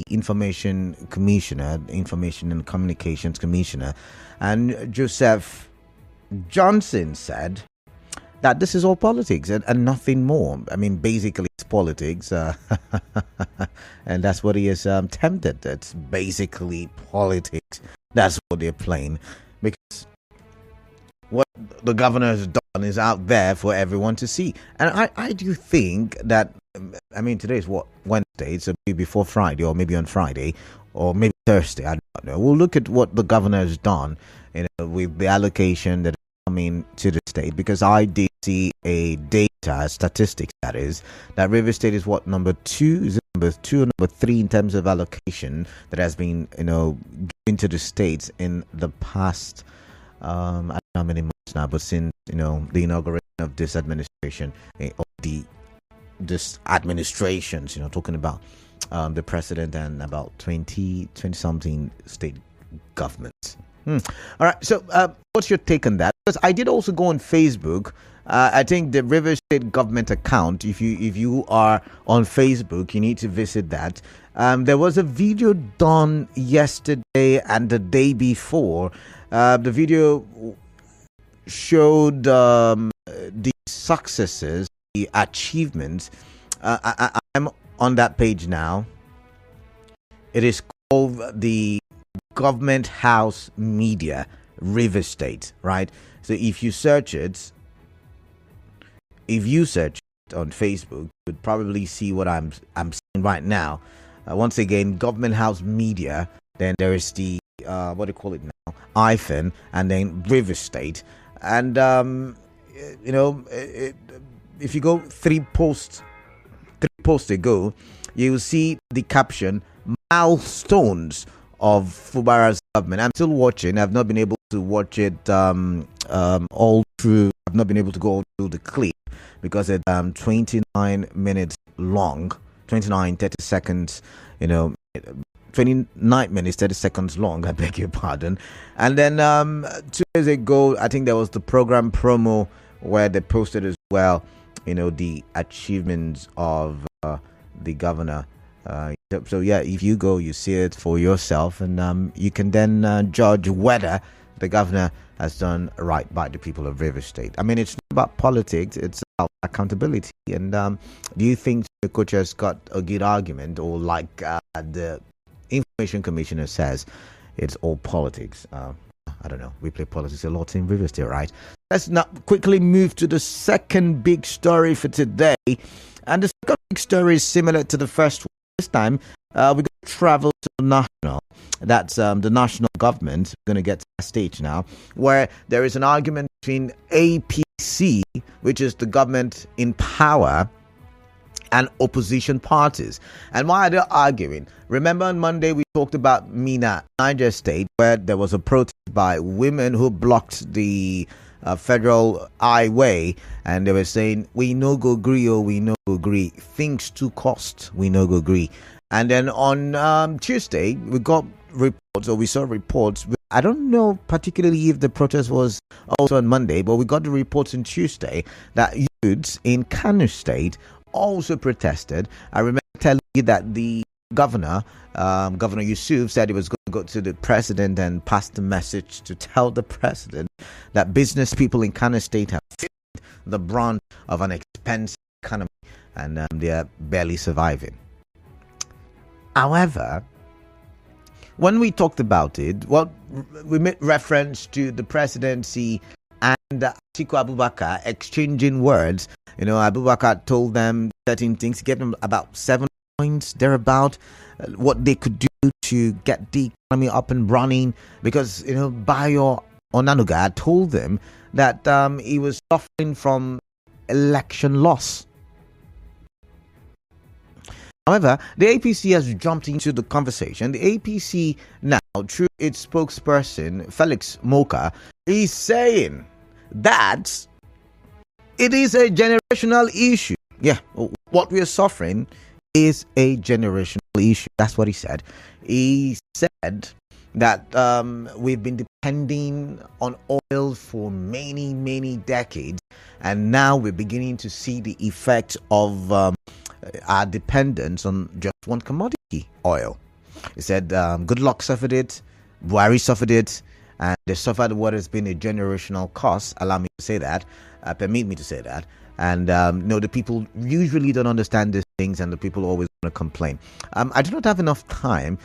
Information Commissioner, Information and Communications Commissioner, and Joseph Johnson said that this is all politics and nothing more. I mean, basically, it's politics, and that's what he has tempted. It's basically politics. That's what they're playing, because what the governor has done is out there for everyone to see. And I do think that, I mean, today is what, Wednesday, so maybe before Friday, or maybe on Friday, or maybe Thursday, I don't know. We'll look at what the governor has done, with the allocation that is coming to the state, because I did see statistics that is, that River State is what, number 2, is it number 2 or number 3 in terms of allocation that has been, given to the states in the past, I don't know how many months now, but since, the inauguration of this administration, this administrations, talking about the president and about 20 something state governments. All right, so what's your take on that? Because I did also go on Facebook. I think the River State government account, if you are on Facebook, you need to visit that. There was a video done yesterday and the day before. The video showed the successes, the achievements. I'm on that page now. It is called the Government House Media River State, right? So if you search it on Facebook, you would probably see what I'm seeing right now. Once again, Government House Media. Then there is the what do you call it now? iPhone, and then River State. And if you go three posts ago, you will see the caption "Milestones of Fubara's government." I'm still watching. I've not been able to watch it all through. I've not been able to go all through the clip because it's 29 minutes long, 30 seconds. 29 minutes 30 seconds long. I beg your pardon. And then 2 days ago, I think there was the program promo where they posted as well. The achievements of the governor. So yeah, if you go, you see it for yourself, and you can then judge whether the governor has done right by the people of River State. I mean, it's not about politics; it's about accountability. And do you think the coach has got a good argument, or like the Information Commissioner says, it's all politics? I don't know. We play politics a lot in River State, right? Let's now quickly move to the second big story for today, and the second big story is similar to the first one. This time, we're going to travel to the national. That's the national government. We're going to get to that stage now, where there is an argument between APC, which is the government in power, and opposition parties. And why are they arguing? Remember on Monday we talked about Mina, Niger State, where there was a protest by women who blocked the federal highway, and they were saying, we no go agree, or we no go agree, things to cost, we no go agree. And then on Tuesday we got reports, or we saw reports. I don't know particularly if the protest was also on Monday, but we got the reports on Tuesday that youths in Kano State also protested. I remember telling you that the Governor Yusuf, said he was going to go to the president and pass the message to tell the president that business people in Kano State have felt the brunt of an expensive economy, and they are barely surviving. However, when we talked about it, we made reference to the presidency and Atiku Abubakar exchanging words. Abubakar told them certain things, gave them about 7 points thereabout, what they could do to get the economy up and running, because Bayo Onanuga told them that he was suffering from election loss. However, the APC has jumped into the conversation. The APC now, through its spokesperson Felix Moka, is saying that it is a generational issue. Yeah, what we are suffering is a generational issue. That's what he said. He said that we've been depending on oil for many, many decades, and now we're beginning to see the effect of our dependence on just one commodity, oil. He said, good luck suffered it, Buhari suffered it, and they suffered what has been a generational cost. Allow me to say that, permit me to say that. And no, the people usually don't understand these things, and the people always want to complain. I do not have enough time.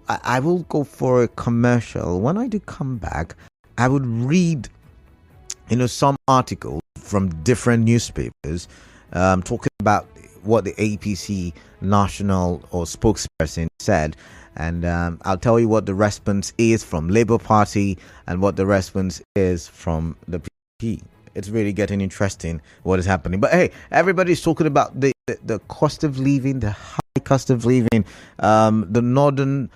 I will go for a commercial. When I do come back, I would read, some articles from different newspapers talking about what the APC national or spokesperson said. And I'll tell you what the response is from Labour Party and what the response is from the PDP. It's really getting interesting what is happening. But hey, everybody's talking about the cost of living, the high cost of living. The northern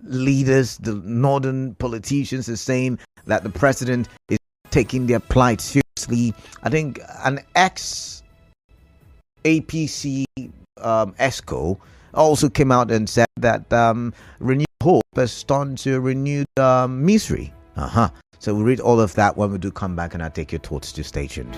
leaders, the northern politicians are saying that the president is taking their plight seriously. I think an ex-APC ESCO also came out and said that renewed hope has turned to renewed misery. So we'll read all of that when we do come back, and I'll take your thoughts to stay tuned.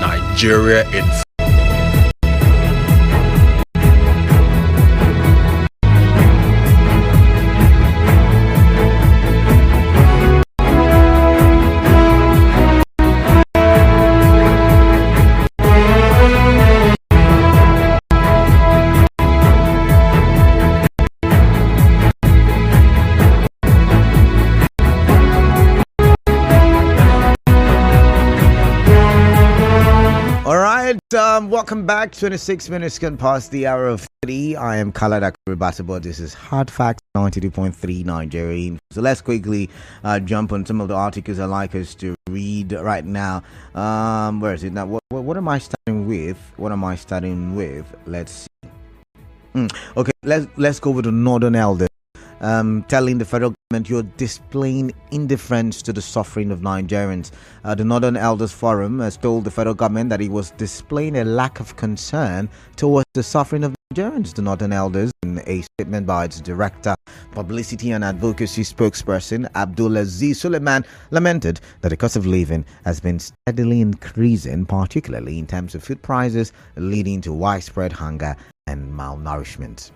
Nigeria in Welcome back. 26 minutes gone past the hour of 3. I am Khaled Akuribatabo. This is Hard Facts 92.3 Nigerian. So let's quickly jump on some of the articles I'd like us to read right now. Where is it now? What am I starting with? Let's see. Okay, let's go with the Northern Elders. Telling the federal government you're displaying indifference to the suffering of Nigerians. The Northern Elders Forum has told the federal government that it was displaying a lack of concern towards the suffering of Nigerians. The Northern Elders, in a statement by its director, publicity and advocacy spokesperson, Abdulaziz Suleiman, lamented that the cost of living has been steadily increasing, particularly in terms of food prices, leading to widespread hunger and malnourishment.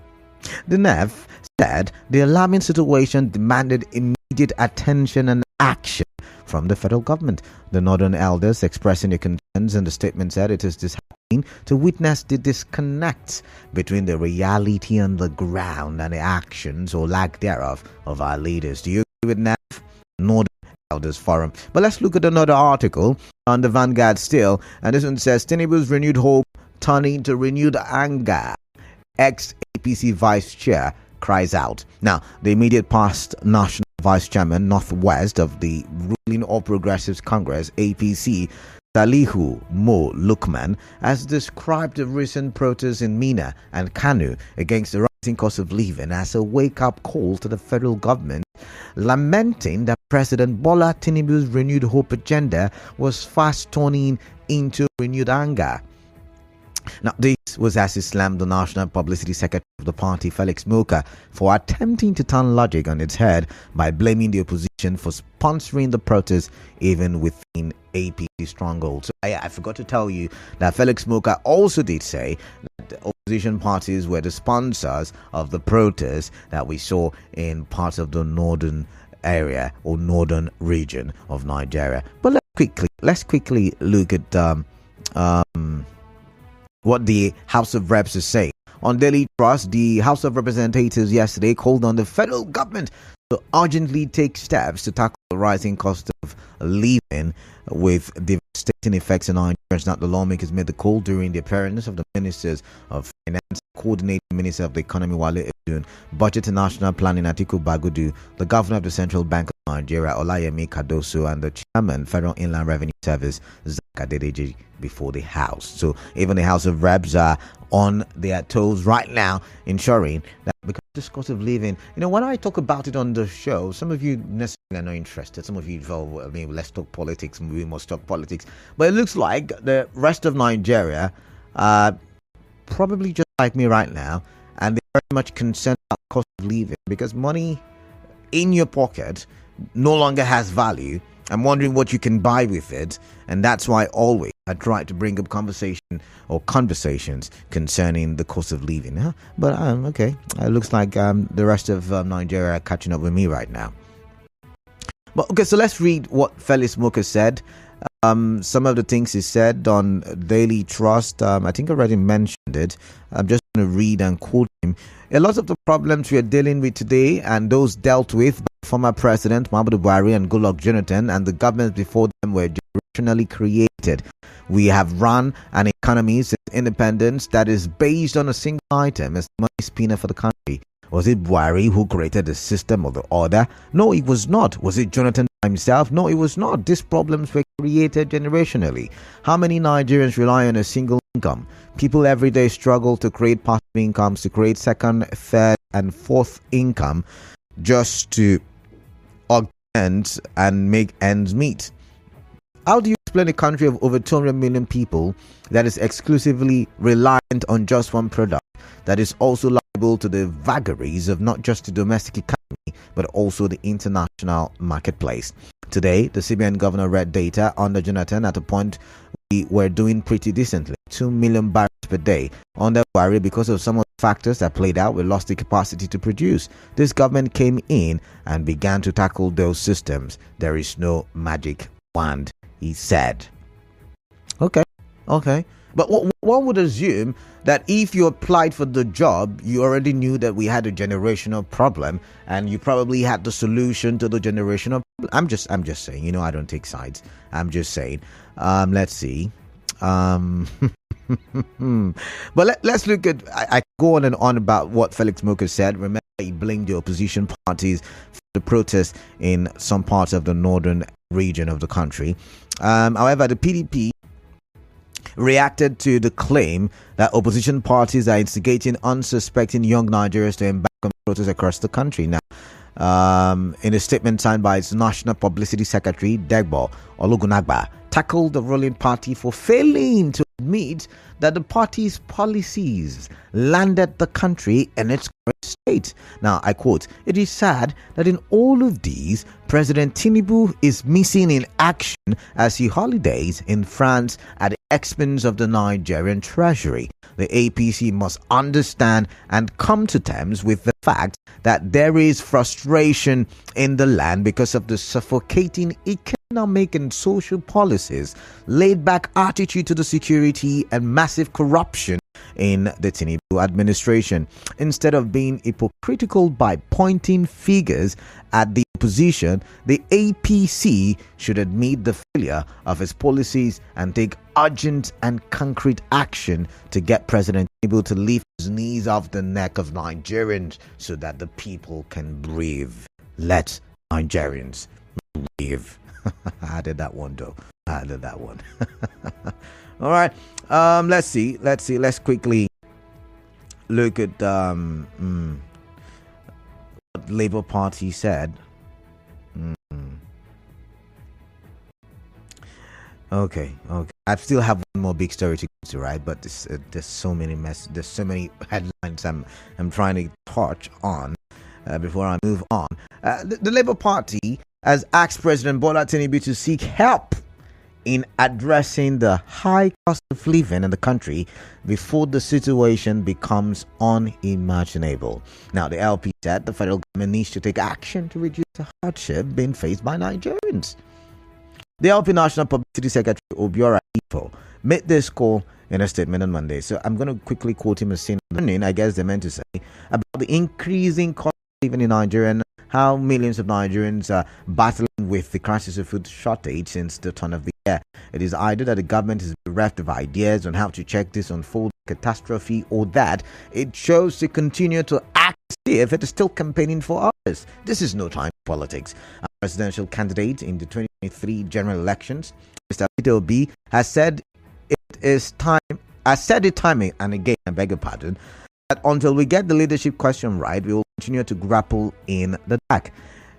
The NEF said the alarming situation demanded immediate attention and action from the federal government. The Northern Elders, expressing their concerns in the statement, said it is disheartening to witness the disconnect between the reality on the ground and the actions or lack thereof of our leaders. Do you agree with NEF? Northern Elders Forum. But let's look at another article on the Vanguard still, and this one says Tinubu's renewed hope turning to renewed anger. Ex-APC Vice Chair cries out. Now, the immediate past National Vice Chairman Northwest of the ruling All Progressives Congress, APC, Salihu Mo Lukman, has described the recent protests in Mina and Kanu against the rising cost of living as a wake-up call to the federal government, lamenting that President Bola Tinubu's renewed hope agenda was fast turning into renewed anger. Now, this was as he slammed the National Publicity Secretary of the party, Felix Moka, for attempting to turn logic on its head by blaming the opposition for sponsoring the protests even within APC strongholds. So I forgot to tell you that Felix Moka also did say that the opposition parties were the sponsors of the protests that we saw in parts of the northern area or northern region of Nigeria. But let's quickly look at what the House of Reps is saying. On Daily Trust, the House of Representatives yesterday called on the federal government to urgently take steps to tackle the rising cost of living with devastating effects on Nigerians. Now, the lawmakers made the call during the appearance of the Ministers of Finance, Coordinating Minister of the Economy Wale Edun, Budget and National Planning Atiku Bagudu, the Governor of the Central Bank of Nigeria Olayemi Cardoso, and the Chairman Federal Inland Revenue Service Zaka Dedeji before the House. So even the House of Reps are on their toes right now, ensuring that because this cost of living, when I talk about it on the show, some of you necessarily are not interested. Some of you, let's talk politics, we must talk politics. But it looks like the rest of Nigeria are probably just like me right now, and they're very much concerned about cost of living because money in your pocket no longer has value. I'm wondering what you can buy with it, and that's why always I try to bring up conversations concerning the cost of living. But okay, it looks like the rest of Nigeria are catching up with me right now. But okay, so let's read what Felix Moka said. Some of the things he said on Daily Trust, I think I already mentioned it. I'm just going to read and quote him. A lot of the problems we are dealing with today and those dealt with by former President Muhammadu Buhari and Goodluck Jonathan and the governments before them were generationally created. We have run an economy since independence that is based on a single item as the money spinner for the country. Was it Buhari who created the system or the order? No, it was not. Was it Jonathan himself? No, it was not. These problems were created generationally. How many Nigerians rely on a single income? People every day struggle to create passive incomes, to create second, third, and fourth income just to augment and make ends meet. How do you explain a country of over 200 million people that is exclusively reliant on just one product, that is also liable to the vagaries of not just the domestic economy but also the international marketplace? Today, the CBN governor read data under Jonathan at a point we were doing pretty decently, 2 million barrels per day. Under Buhari, because of some of the factors that played out, we lost the capacity to produce. This government came in and began to tackle those systems. There is no magic wand, he said. Okay. But one would assume that if you applied for the job, you already knew that we had a generational problem and you probably had the solution to the generational problem. I'm just saying, I don't take sides. I'm just saying. Let's see. But let's look at, I go on and on about what Felix Moka said. Remember, he blamed the opposition parties for the protests in some parts of the northern region of the country. However, the PDP reacted to the claim that opposition parties are instigating unsuspecting young Nigerians to embark on protests across the country. Now, in a statement signed by its National Publicity Secretary, Degbo Ologunagba, tackled the ruling party for failing to admit that the party's policies landed the country in its current state. Now, I quote, "It is sad that in all of these, President Tinubu is missing in action as he holidays in France at the expense of the Nigerian treasury. The APC must understand and come to terms with the fact that there is frustration in the land because of the suffocating economic and social policies, laid back attitude to the security, and massive corruption in the Tinubu administration. Instead of being hypocritical by pointing fingers at the opposition, the APC should admit the failure of its policies and take urgent and concrete action to get President Tinubu to lift his knees off the neck of Nigerians so that the people can breathe. Let Nigerians breathe." I did that one though. All right. Let's see. Let's quickly look at what Labour Party said. Okay. I still have one more big story to get to, right? But there's so many headlines I'm trying to touch on before I move on. The Labour Party has asked President Bola Tinubu to seek help in addressing the high cost of living in the country before the situation becomes unimaginable. Now, the LP said the federal government needs to take action to reduce the hardship being faced by Nigerians. The LP National Publicity Secretary Obiora Ifo made this call in a statement on Monday. So I'm going to quickly quote him as saying, I guess they meant to say, about the increasing cost of living in Nigeria and how millions of Nigerians are battling with the crisis of food shortage since the turn of the year. It is either that the government is bereft of ideas on how to check this unfolding catastrophe, or that it chose to continue to act as if it is still campaigning for others. This is no time for politics. A presidential candidate in the 2023 general elections, Mr. Peter Obi, has said it time and again, I beg your pardon, that until we get the leadership question right, we will continue to grapple in the dark.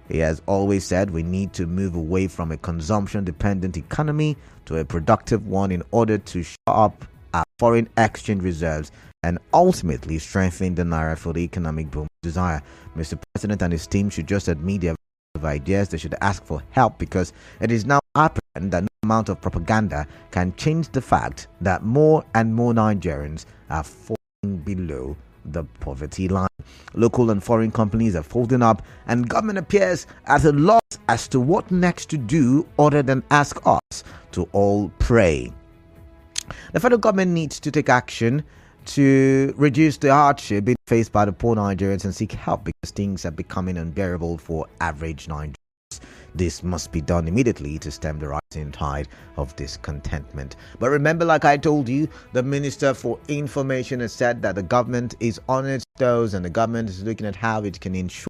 He has always said we need to move away from a consumption-dependent economy to a productive one in order to shore up our foreign exchange reserves and ultimately strengthen the naira for the economic boom desire. Mr. President and his team should just admit their ideas. They should ask for help, because it is now apparent that no amount of propaganda can change the fact that more and more Nigerians are falling below the poverty line. Local and foreign companies are folding up, and government appears at a loss as to what next to do other than ask us to all pray. The federal government needs to take action to reduce the hardship being faced by the poor Nigerians and seek help, because things are becoming unbearable for average Nigerians. This must be done immediately to stem the rising tide of discontentment. But remember, like I told you, the Minister for Information has said that the government is on its toes and the government is looking at how it can ensure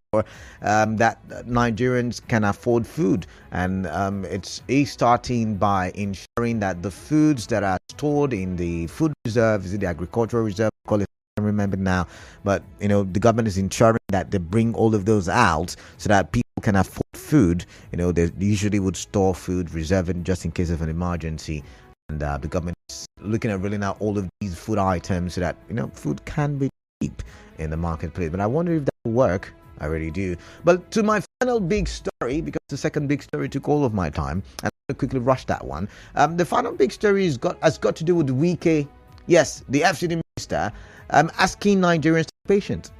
that Nigerians can afford food. And it's starting by ensuring that the foods that are stored in the food reserve, is it the agricultural reserve, call it, I don't remember now, but the government is ensuring that they bring all of those out so that people can afford food. They usually would store food, reserve it just in case of an emergency, and the government is looking at rolling out all of these food items so that food can be cheap in the marketplace. But I wonder if that will work. I really do. But to my final big story, because the second big story took all of my time, and I'm going to quickly rush that one. The final big story has got to do with Wike. Yes, the FCT minister asking Nigerians to be patient.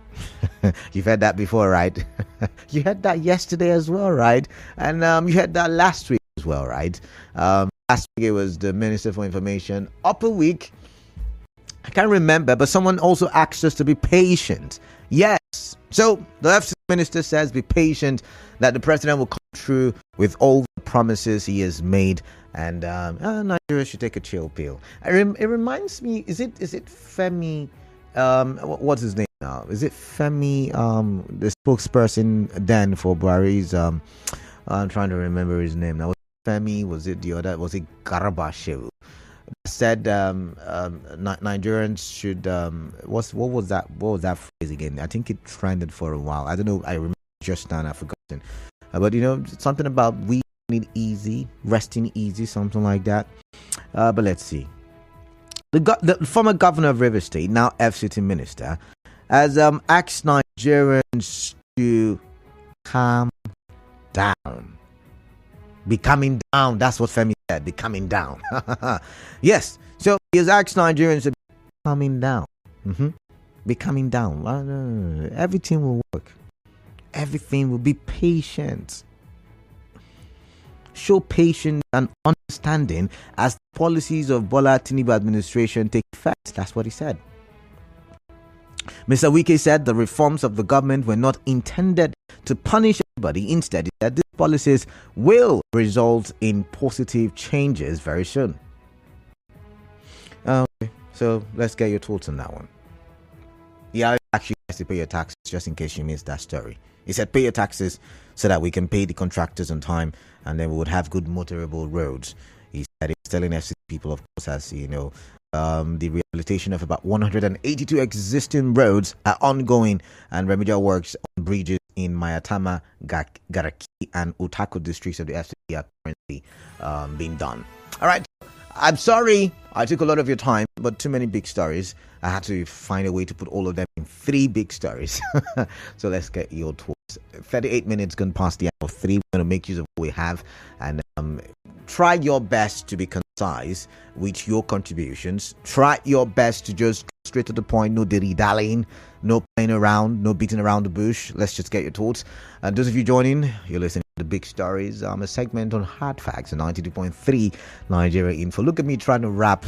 You've heard that before, right? You heard that yesterday as well, right? And you heard that last week as well, right? Last week it was the Minister for Information. Upper week, I can't remember, but someone also asked us to be patient. Yes. So the FCT minister says be patient, that the president will come through with all the promises he has made, and Nigeria should take a chill pill. It reminds me, is it Femi? What's his name now? Is it Femi, the spokesperson then for Buhari's? I'm trying to remember his name now. Was it Femi? Was it the other? Was it Garabashevu? Said Nigerians should what was that phrase again? I think it trended for a while. I don't know. I remember just now. I've forgotten. But something about we need easy, resting easy, something like that. But let's see. The former governor of Rivers State, now FCT minister, has asked Nigerians to calm down. Be coming down. That's what Femi said. Be coming down. Yes. So he has asked Nigerians to be coming down. Be coming down. Everything will work. Everything will be patient. Show patience and understanding as the policies of Bola Tinubu administration take effect. That's what he said. Mr. Wike said the reforms of the government were not intended to punish anybody. Instead, he said these policies will result in positive changes very soon. Okay, so let's get your thoughts on that one. Yeah, actually has to pay your taxes, just in case you missed that story. He said pay your taxes so that we can pay the contractors on time, and then we would have good motorable roads. He said he's telling FCT people, of course, as you know, the rehabilitation of about 182 existing roads are ongoing, and remedial works on bridges in Mayatama, Garaki, and Utako districts of the FCT are currently being done. All right. I'm sorry I took a lot of your time, but too many big stories. I had to find a way to put all of them in 3 big stories. So let's get your thoughts. 38 minutes gone past the hour 3. We're going to make use of what we have, and try your best to be concise with your contributions. Try your best to just go straight to the point. No dilly-dallying, no playing around, no beating around the bush. Let's just get your thoughts. And those of you joining, you're listening the big stories, a segment on hard facts on 92.3 Nigeria Info. Look at me trying to rap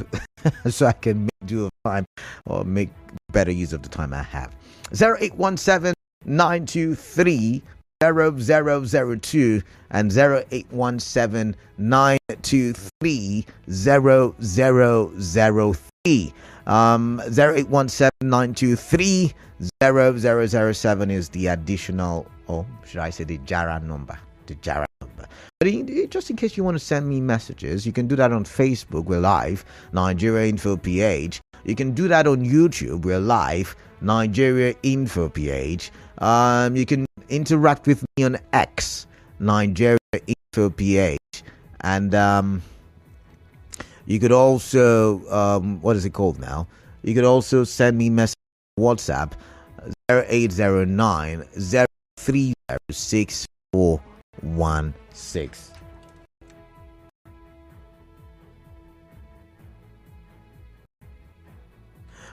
so I can do a time or make better use of the time I have. 0817 923 0002 and 0817 923 0003. 0817 923 0007 is the additional, or should I say the Jara number? The Jara number. But just in case you want to send me messages, you can do that on Facebook. We're live, Nigeria Info PH. You can do that on YouTube. We're live, Nigeria Info PH. You can interact with me on X, Nigeria Info PH. And you could also, what is it called now? You could also send me message on WhatsApp, 0809 0306416.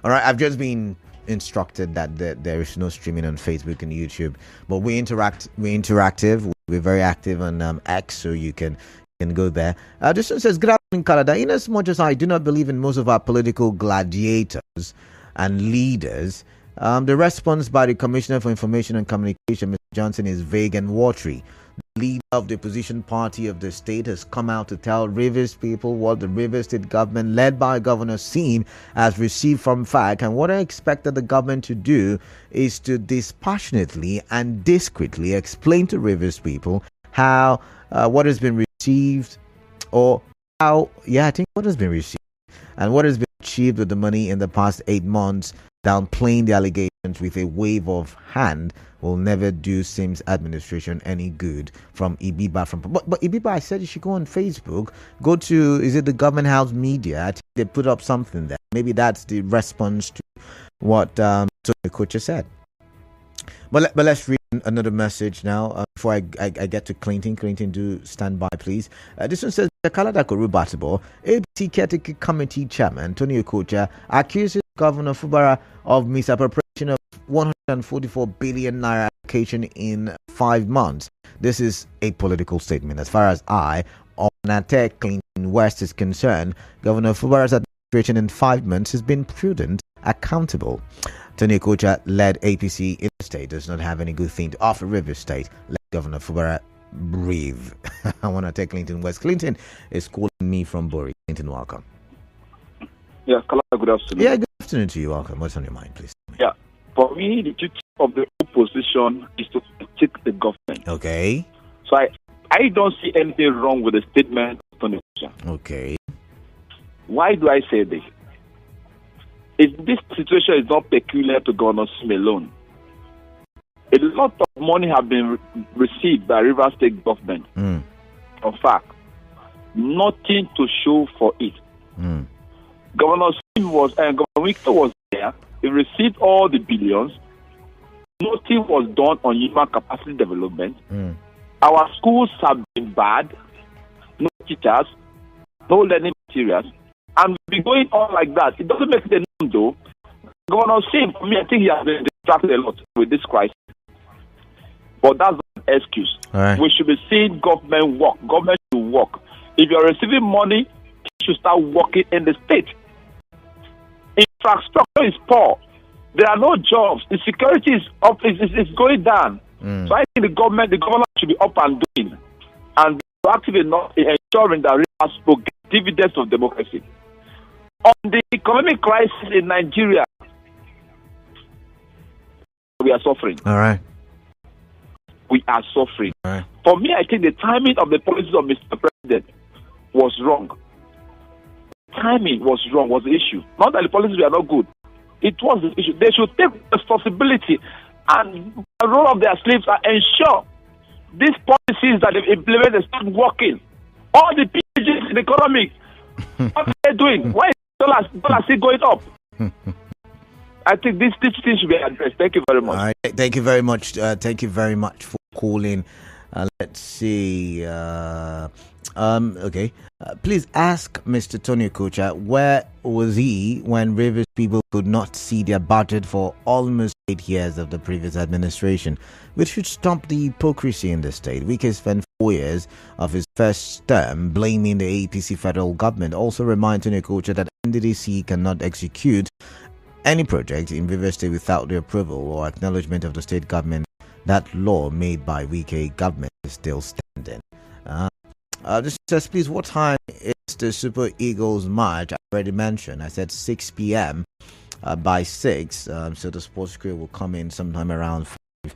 All right, I've just been instructed that there is no streaming on Facebook and YouTube, but we're interactive. We're very active on X, so you can go there. This one says, good afternoon, Canada. In as much as I do not believe in most of our political gladiators and leaders, the response by the Commissioner for Information and Communication, Mr. Johnson, is vague and watery. The leader of the opposition party of the state has come out to tell Rivers people what the Rivers state government, led by Governor Sim, has received from FAC, and what I expected the government to do is to dispassionately and discreetly explain to Rivers people how what has been received, or how, I think what has been received and what has been achieved with the money in the past 8 months. Downplaying the allegations with a wave of hand will never do Sim's administration any good. From Ibiba. But Ibiba, I said you should go on Facebook. Go to, is it the Government House Media? I think they put up something there. Maybe that's the response to what Tony Kocha said. But let's read another message now before I get to Clinton. Clinton, do stand by, please. This one says, Kalada Korubatibo, ABC Caretaker Committee Chairman Tony Okocha accuses Governor Fubara of misappropriation of 144 billion naira allocation in 5 months. This is a political statement. As far as Onate Clinton West is concerned, Governor Fubara's administration in 5 months has been prudent, accountable. Tony Okocha led APC in the state does not have any good thing to offer Rivers State. Let Governor Fubara breathe. I want to take Clinton West. Clinton is calling me from Bori. Clinton, welcome. Yeah, good afternoon. Yeah, good afternoon to you. Welcome. What's on your mind, please? Yeah, for me, the duty of the opposition is to critique the government. Okay. So I don't see anything wrong with the statement of Tony Okocha. Okay. Why do I say this? If this situation is not peculiar to Governor Sim alone, a lot of money have been received by Rivers State government. In fact, nothing to show for it. Governor Sim Governor Wike was there. He received all the billions. Nothing was done on human capacity development. Our schools have been bad. No teachers, no learning materials. And we've been going on like that. It doesn't make it known, though. Governor Sim, for me, I think he has been distracted a lot with this crisis. But that's not an excuse. Right. We should be seeing government work. Government should work. If you're receiving money, you should start working in the state. Infrastructure is poor. There are no jobs. The security is up. It's going down. So I think the government should be up and doing, and be active enough in ensuring that Rivers will get dividends of democracy. On the economic crisis in Nigeria, we are suffering. All right. We are suffering. All right. For me, I think the timing of the policies of Mr. President was wrong. Timing was wrong, was the issue. Not that the policies were not good. It was the issue. They should take responsibility and the role of their sleeves and ensure these policies that they've implemented start working. All the PhDs in the economy, what are they doing? Why is dollars still going up? I think this thing should be addressed. Thank you very much. All right. Thank you very much. Thank you very much for calling Let's see. Okay. Please ask Mr. Tony Okocha, where was he when Rivers people could not see their budget for almost 8 years of the previous administration, which should stop the hypocrisy in the state. Wike spent 4 years of his first term blaming the APC federal government. Also remind Tony Okocha that NDDC cannot execute any project in Rivers State without the approval or acknowledgement of the state government. That law made by Wike government is still standing. This says, please, what time is the Super Eagles match? I already mentioned. I said 6 p.m. By 6. So the sports crew will come in sometime around 5,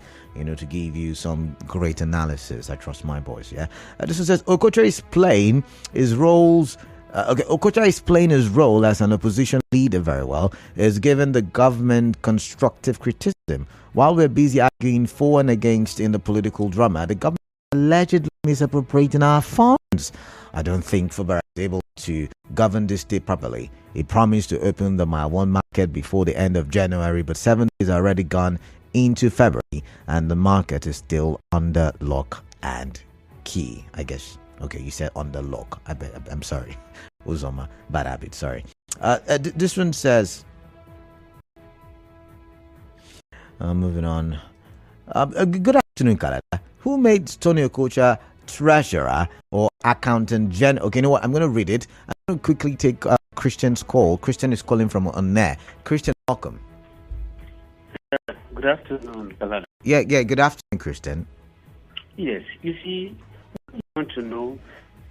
to give you some great analysis. I trust my boys, yeah? This one says, Okocha is playing his roles. Okocha is playing his role as an opposition leader very well. Is given the government constructive criticism. While we're busy arguing for and against in the political drama, the government allegedly misappropriating our funds. I don't think Fubara is able to govern this state properly. He promised to open the Mile 1 market before the end of January, but 7 days are already gone into February, and the market is still under lock and key. I guess. Okay, you said under lock. I'm sorry. Uzoma, bad habit. Sorry. This one says. Moving on. Good afternoon, Kalada. Who made Tony Okocha treasurer or accountant general? Okay, you know what? I'm going to read it. I'm going to quickly take Christian's call. Christian is calling from on there. Christian, welcome. Good afternoon, Kalada. Yeah. Good afternoon, Christian. Yes, you see, we want to know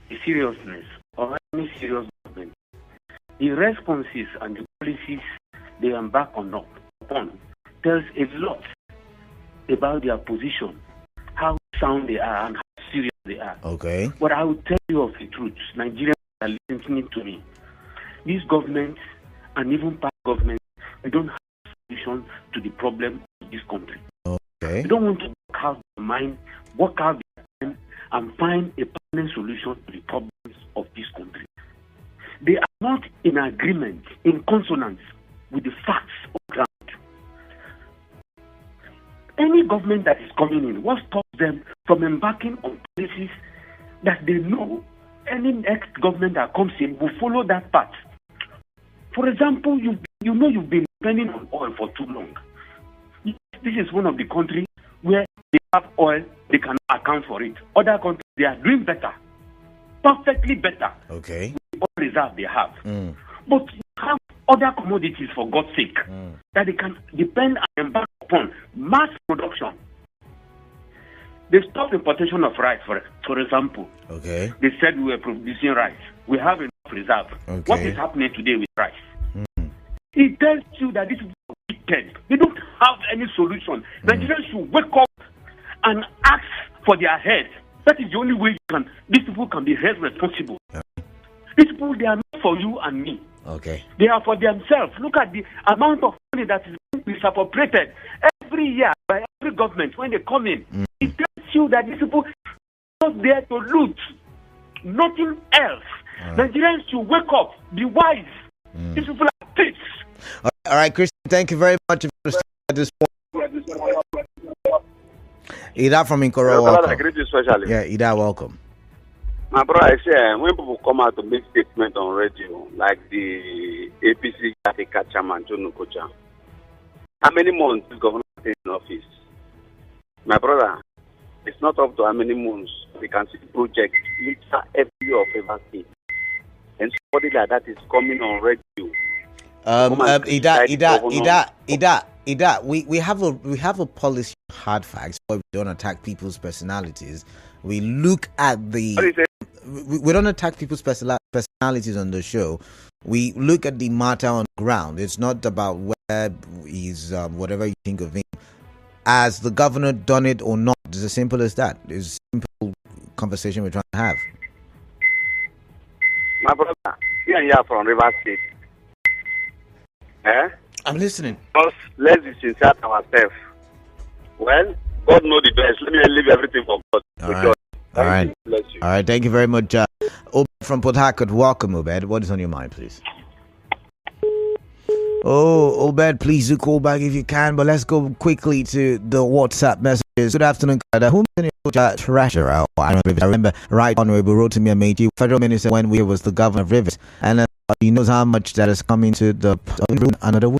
the seriousness of any serious government. The responses and the policies they embark upon tells a lot about their position, how sound they are and how serious they are. Okay. But I will tell you of the truth. Nigerians are listening to me. This government and even past government, we don't have a solution to the problem of this country. Okay. We don't want to work out the mind, work out the mind, and find a permanent solution to the problems of this country. They are not in agreement, in consonance with the facts on ground. Any government that is coming in, what stops them from embarking on policies that they know any next government that comes in will follow that path? For example, you've been depending on oil for too long. This is one of the countries where they have oil, they cannot account for it. Other countries, they are doing better, perfectly better. Okay. With the oil reserve they have. But you have other commodities, for God's sake, that they can depend and embark upon mass production. They stopped importation of rice, for example. Okay. They said we were producing rice. We have enough reserve. Okay. What is happening today with rice? It tells you that this is wicked. They don't have any solution. Nigerians should wake up and ask for their head. That is the only way these people can be held responsible. These people, they are not for you and me. Okay. They are for themselves. Look at the amount of money that is being misappropriated every year by every government when they come in. It tells you that these people are not there to loot. Nothing else. Nigerians should wake up, be wise. These people are thieves. All right, Christian, thank you very much for this point. Ida from Inkoro, welcome. Yeah, Ida, welcome. My brother, I say, when people come out to make statements on radio, like the APC chairman, John Okocha, how many months is governor in office? My brother, it's not up to how many months we can see the project every year of every state. And somebody like that is coming on radio. Ida, we have a policy of hard facts where we don't attack people's personalities. We look at we don't attack people's personalities on the show. We look at the matter on the ground. It's not about where he's whatever you think of him. As the governor done it or not, it's as simple as that. It's a simple conversation we're trying to have. My brother, you are from River State. I'm listening. Let's be sincere to ourselves. Well, God knows the best. Let me leave everything for God. All right. All right. Thank you very much. Obed from Port Harcourt. Welcome, Obed. What is on your mind, please? Oh, Obed, please do call back if you can. But let's go quickly to the WhatsApp message. messages. Good afternoon, Canada. Who treasurer? I remember Right Honorable Rotimi Amechi, federal minister when we was the governor of Rivers, and he knows how much that is coming to the another.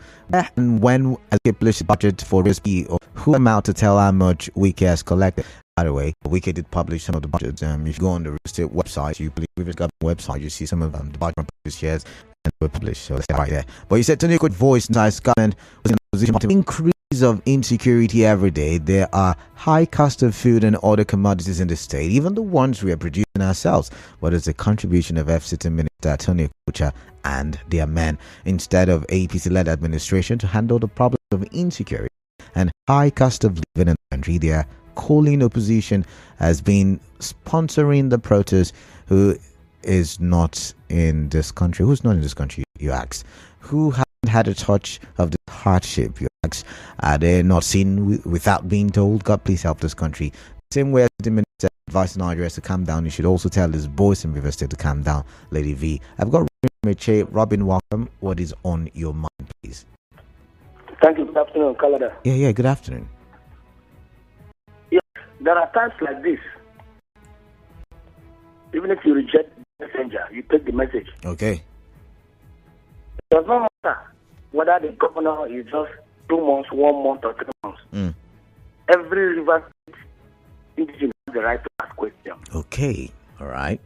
And when established budget for risky, or who amount to tell how much Wike has collected. By the way, Wike did publish some of the budgets. If you go on the real estate website, you believe Rivers government website, you see some of the budget from previous years and were published. So that's right there. But you said Tony could voice Nice government was in a position to increase of insecurity every day. There are high cost of food and other commodities in the state, even the ones we are producing ourselves. What is the contribution of FCT Minister Tony Kocha and their men instead of APC-led administration to handle the problems of insecurity and high cost of living in the country? They are calling opposition has been sponsoring the protest. Who is not in this country? Who's not in this country, you ask? Who haven't had a touch of the hardship, you ask? Are they not seen without being told? God, please help this country. Same way as the minister advised Nigerians to calm down, you should also tell his boys in River State to calm down, Lady V. I've got Robin, welcome. What is on your mind, please? Thank you. Good afternoon, Canada. Yeah, good afternoon. Yes, there are times like this. Even if you reject the messenger, you take the message. Okay. It does not matter whether the governor is just 2 months, 1 month, or 3 months. Every River State individual has the right to ask questions. Okay. All right.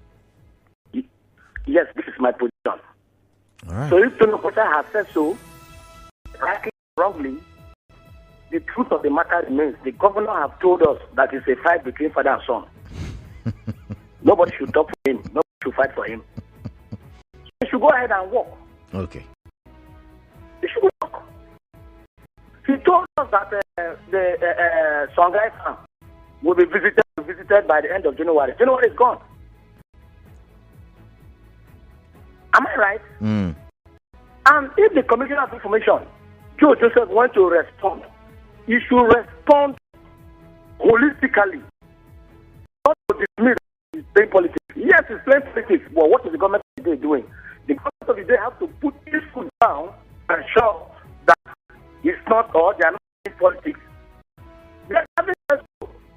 Yes, this is my position. All right. So if Tinubu has said so, rightly or wrongly, the truth of the matter remains. The governor have told us that it's a fight between father and son. Nobody should talk for him. Nobody should fight for him. He should go ahead and walk. Okay. He should walk. He told us that the Songhai farm will be visited by the end of January. January is gone. Am I right? And if the Commissioner of Information, Joe Joseph, wants to respond, he should respond holistically. Not to dismiss his playing politics. Yes, he's playing politics, but what is the government of the day doing? The government of the day have to put his foot down and show that it's not, or they are not in politics.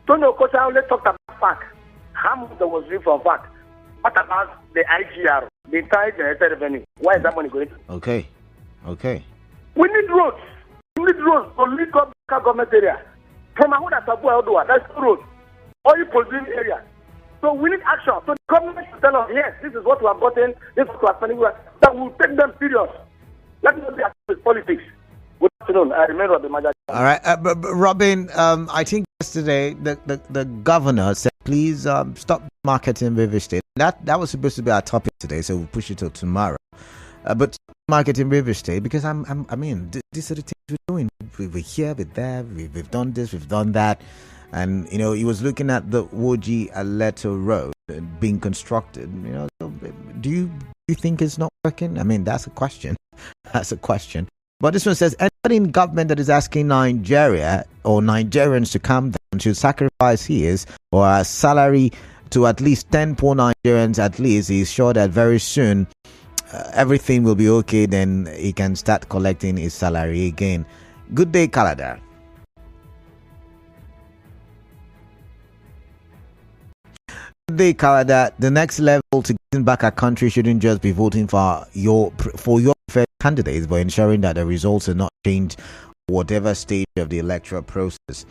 Tony Okocha only talked about fact. How much there was real from fact? What about the IGR, the entire generated revenue? Where is that money going to? Okay. We need roads. We need roads to lead government area. From Ahuda to Abu that's the road. Oil producing area. So we need action. So the government should tell us, yes, this is what we have gotten, this is what we are spending, that will take them serious. Let me not be active with politics. Good afternoon. I remain Robin Maja. All right. But Robin, I think yesterday the governor said, please stop marketing River State. That was supposed to be our topic today, so we'll push it till tomorrow. But marketing River State, because I mean, these are the things we're doing. We're here, we're there, we've done this, we've done that. And, he was looking at the Woji Aleto Road being constructed. So do you think it's not working? I mean, that's a question. But this one says, anybody in government that is asking Nigeria or Nigerians to calm down should sacrifice his or a salary to at least 10 poor Nigerians at least. He's sure that very soon everything will be okay. Then he can start collecting his salary again. Good day, Canada. Good day, Canada. The next level to getting back our country shouldn't just be voting for your preferred candidates, but ensuring that the results are not changed whatever stage of the electoral process.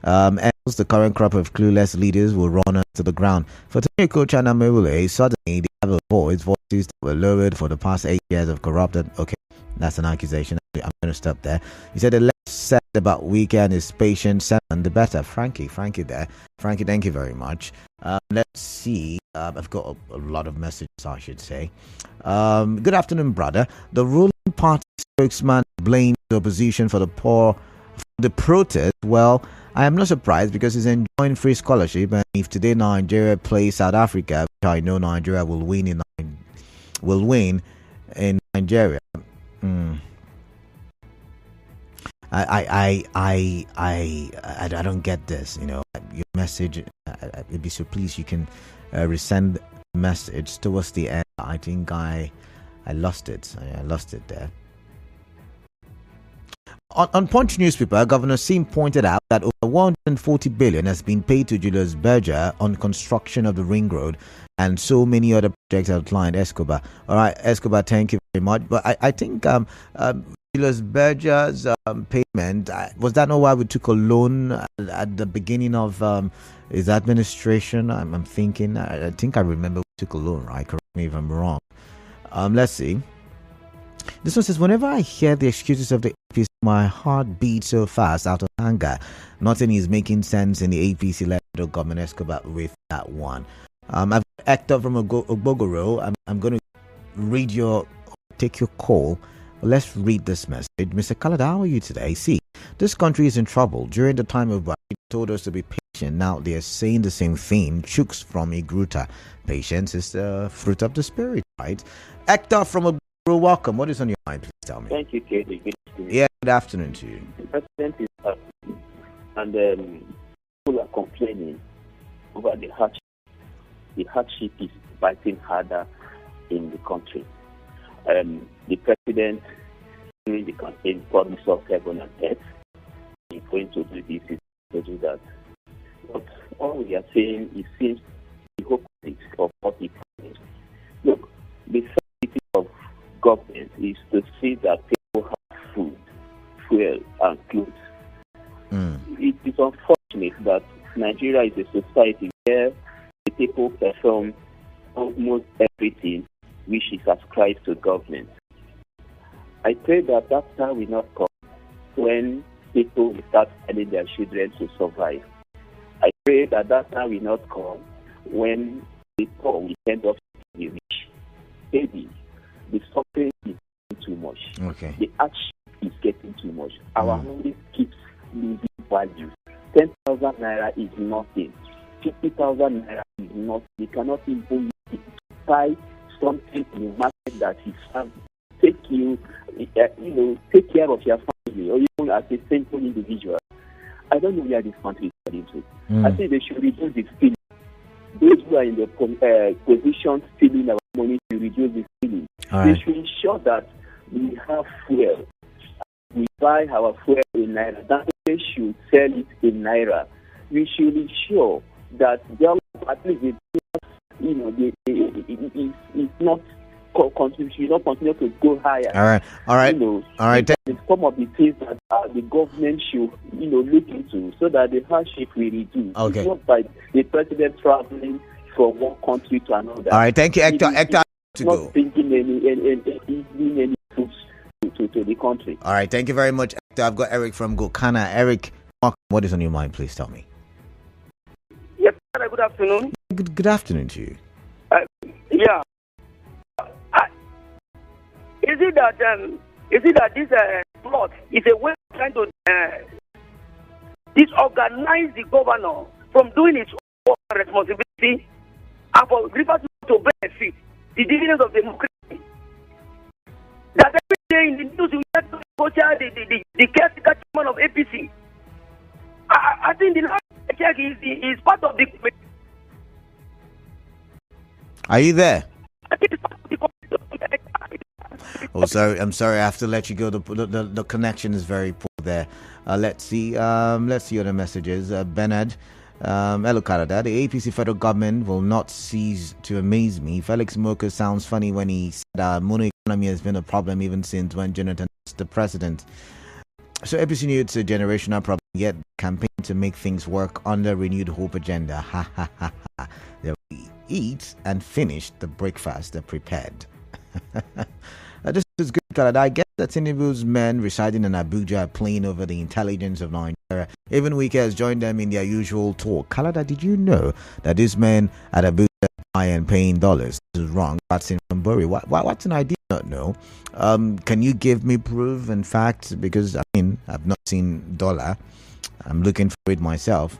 Else the current crop of clueless leaders will run to the ground. For Tony Kocha and Amewule, suddenly they have a voices that were lowered for the past 8 years of corrupted. Okay, that's an accusation. I'm going to stop there. He said the less said about Wike and his patient and the better. Frankie there. Frankie, thank you very much. Let's see. I've got a lot of messages, I should say. Good afternoon, brother. The ruling party spokesman blamed the opposition for the protest. Well, I am not surprised because he's enjoying free scholarship, and if today Nigeria plays South Africa, which I know Nigeria will win in Nigeria. I don't get this. Your message. I'd be so pleased you can resend the message towards the end. I think I lost it. I lost it there. On Punch newspaper, Governor Sim pointed out that over 140 billion has been paid to Julius Berger on construction of the ring road and so many other projects outlined. Escobar. All right, Escobar, thank you very much. But I think Julius Berger's payment, was that not why we took a loan at the beginning of his administration? I'm thinking, I think I remember we took a loan, right? Correct me if I'm wrong. Let's see. This one says, whenever I hear the excuses of the APC, my heart beats so fast out of anger. Nothing is making sense in the APC-led government. Escobar with that one. I've got Hector from Ogbogoro. I'm going to take your call. Let's read this message. Mr. Khaled, how are you today? See, this country is in trouble. During the time of Wike, he told us to be patient. Now they're saying the same thing. Chooks from Igruta. Patience is the fruit of the spirit, right? Hector from Ogbogoro, welcome. What is on your mind? Please tell me. Thank you, Katie. Good afternoon. Yeah, good afternoon to you. The president is happy, and people are complaining over the hardship. The hardship is biting harder in the country. The president, during the campaign, promised us heaven and earth. He's going to do this, he's going to do that. But all we are saying, it seems the hope of what he promised. Look, the reality of government is to see that people have food, fuel, and clothes. It is unfortunate that Nigeria is a society where the people perform almost everything which is ascribed to government. I pray that time will not come when people will start telling their children to survive. I pray that time will not come when the poor will end up to be rich. Maybe the suffering is getting too much. Okay. The hardship is getting too much. Our money keeps losing value. 10,000 naira is nothing. 50,000 naira is nothing. You cannot even buy something in the market that is take care of your family or even as a simple individual. I don't know where this country is heading to. I think they should reduce the stealing. Those who are in the position stealing our money should reduce the stealing. They should ensure that we have fuel. We buy our fuel in naira. That they should sell it in naira. We should ensure that at least it's not should not continue to go higher. All right. Some of the things that the government should look into so that the hardship will reduce. Okay. It's not by the president traveling from one country to another. All right. Thank you, Hector. Hector, to not go. bringing any troops to the country. All right. Thank you very much, Hector. I've got Eric from Gokana. Eric, what is on your mind? Please tell me. Yes, good afternoon. Good afternoon to you. Yeah. Is it that this plot is a way of trying to disorganize the governor from doing his own responsibility and for rivers to benefit the dividends of democracy? That every day in the news you get to the caretaker chairman of APC. I think the last check is part of the. Are you there? I think it's part of the. Oh, sorry. I'm sorry. I have to let you go. The connection is very poor there. Let's see other messages. Bernard, hello, Canada. The APC federal government will not cease to amaze me. Felix Moka sounds funny when he said mono economy has been a problem even since when Jonathan was the president. So APC knew it's a generational problem, yet campaign to make things work under renewed hope agenda. Ha ha ha ha. They will eat and finish the breakfast they prepared. This is good, Canada. I guess that Tinubu's men residing in Abuja are playing over the intelligence of Nigeria. Even Wike has joined them in their usual talk. Canada, did you know that these men at Abuja buy and paying dollars? This is wrong. That's in Bury. What's an idea? I don't know. Can you give me proof and facts? Because I've not seen dollar. I'm looking for it myself.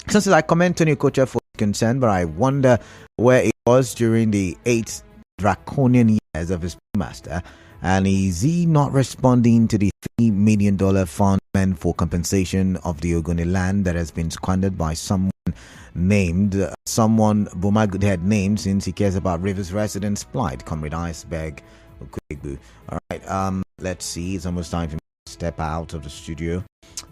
Since I commend Tony Kocha for concern, but I wonder where it was during the 8th draconian years of his master, and is he not responding to the $3 million fund meant for compensation of the Ogoni land that has been squandered by someone Bomagud had named since he cares about Rivers residents' plight? Comrade Iceberg Okwebu. All right, let's see, it's almost time for me step out of the studio,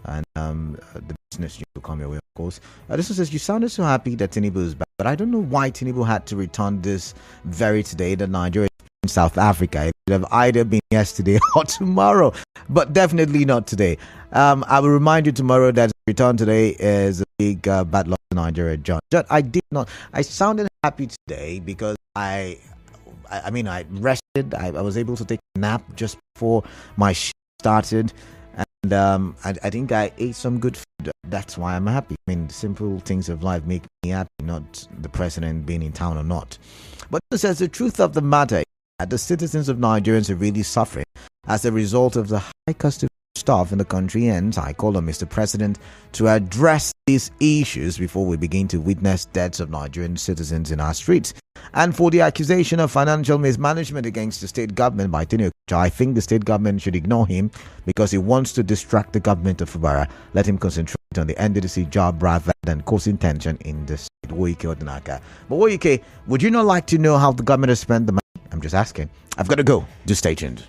and the business will come your way, of course. This one says, you sounded so happy that Tinubu is back, but I don't know why Tinubu had to return this very today that Nigeria is in South Africa. It could have either been yesterday or tomorrow, but definitely not today. I will remind you tomorrow that return today is a big bad luck to Nigeria, John. I sounded happy today because I rested. I was able to take a nap just before my shift started, and I think I ate some good food. That's why I'm happy. I mean, simple things of life make me happy, not the president being in town or not. But it says the truth of the matter is that the citizens of Nigerians are really suffering as a result of the high cost of stuff in the country, and I call on Mr. President to address these issues before we begin to witness deaths of Nigerian citizens in our streets. And for the accusation of financial mismanagement against the state government by Tinubu, I think the state government should ignore him because he wants to distract the government of Fubara. Let him concentrate on the NDDC job rather than causing tension in the state. Wike Odinaka. But Wike, would you not like to know how the government has spent the money? I'm just asking. I've got to go. Just stay tuned.